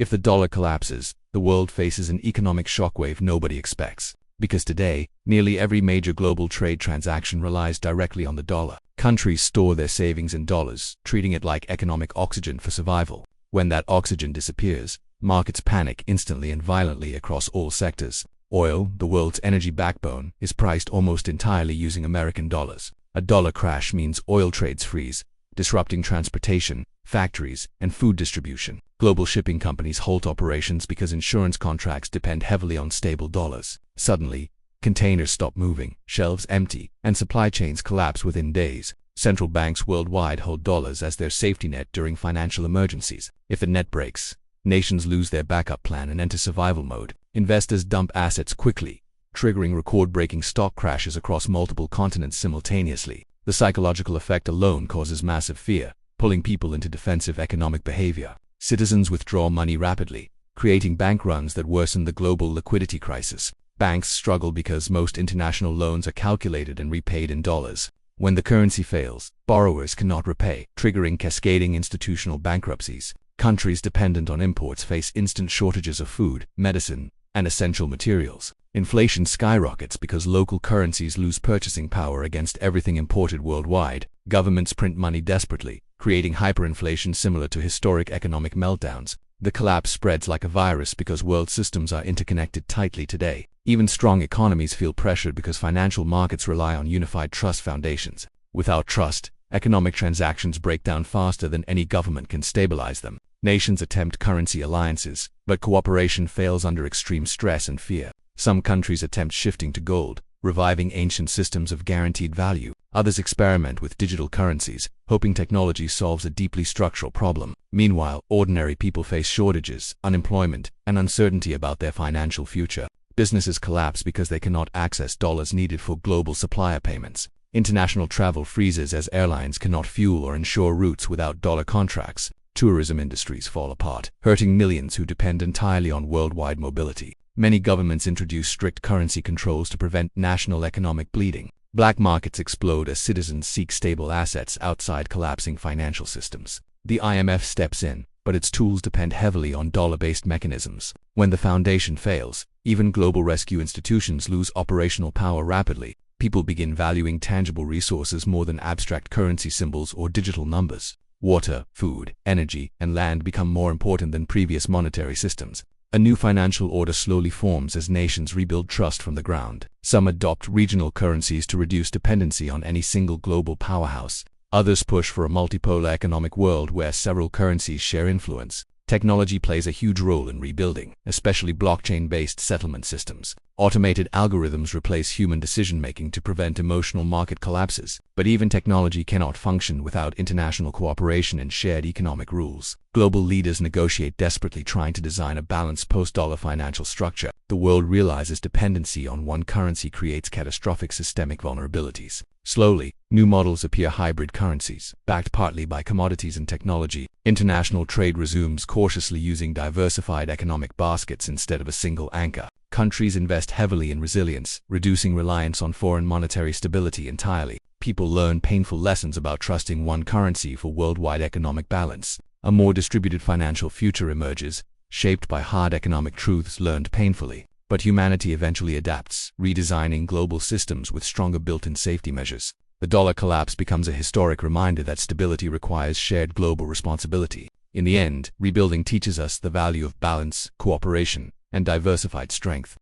If the dollar collapses, the world faces an economic shockwave nobody expects. Because today, nearly every major global trade transaction relies directly on the dollar. Countries store their savings in dollars, treating it like economic oxygen for survival. When that oxygen disappears, markets panic instantly and violently across all sectors. Oil, the world's energy backbone, is priced almost entirely using American dollars. A dollar crash means oil trades freeze, disrupting transportation, factories, and food distribution. Global shipping companies halt operations because insurance contracts depend heavily on stable dollars. Suddenly, containers stop moving, shelves empty, and supply chains collapse within days. Central banks worldwide hold dollars as their safety net during financial emergencies. If the net breaks, nations lose their backup plan and enter survival mode. Investors dump assets quickly, triggering record-breaking stock crashes across multiple continents simultaneously. The psychological effect alone causes massive fear, pulling people into defensive economic behavior. Citizens withdraw money rapidly, creating bank runs that worsen the global liquidity crisis. Banks struggle because most international loans are calculated and repaid in dollars. When the currency fails, borrowers cannot repay, triggering cascading institutional bankruptcies. Countries dependent on imports face instant shortages of food, medicine, and essential materials. Inflation skyrockets because local currencies lose purchasing power against everything imported worldwide. Governments print money desperately, creating hyperinflation similar to historic economic meltdowns. The collapse spreads like a virus because world systems are interconnected tightly today. Even strong economies feel pressured because financial markets rely on unified trust foundations. Without trust, economic transactions break down faster than any government can stabilize them. Nations attempt currency alliances, but cooperation fails under extreme stress and fear. Some countries attempt shifting to gold, reviving ancient systems of guaranteed value. Others experiment with digital currencies, hoping technology solves a deeply structural problem. Meanwhile, ordinary people face shortages, unemployment, and uncertainty about their financial future. Businesses collapse because they cannot access dollars needed for global supplier payments. International travel freezes as airlines cannot fuel or insure routes without dollar contracts. Tourism industries fall apart, hurting millions who depend entirely on worldwide mobility. Many governments introduce strict currency controls to prevent national economic bleeding. Black markets explode as citizens seek stable assets outside collapsing financial systems. The IMF steps in, but its tools depend heavily on dollar-based mechanisms. When the foundation fails, even global rescue institutions lose operational power rapidly. People begin valuing tangible resources more than abstract currency symbols or digital numbers. Water, food, energy, and land become more important than previous monetary systems. A new financial order slowly forms as nations rebuild trust from the ground. Some adopt regional currencies to reduce dependency on any single global powerhouse. Others push for a multipolar economic world where several currencies share influence. Technology plays a huge role in rebuilding, especially blockchain-based settlement systems. Automated algorithms replace human decision-making to prevent emotional market collapses. But even technology cannot function without international cooperation and shared economic rules. Global leaders negotiate desperately, trying to design a balanced post-dollar financial structure. The world realizes dependency on one currency creates catastrophic systemic vulnerabilities. Slowly, new models appear: hybrid currencies, backed partly by commodities and technology. International trade resumes cautiously, using diversified economic baskets instead of a single anchor. Countries invest heavily in resilience, reducing reliance on foreign monetary stability entirely. People learn painful lessons about trusting one currency for worldwide economic balance. A more distributed financial future emerges, shaped by hard economic truths learned painfully. But humanity eventually adapts, redesigning global systems with stronger built-in safety measures. The dollar collapse becomes a historic reminder that stability requires shared global responsibility. In the end, rebuilding teaches us the value of balance, cooperation, and diversified strength.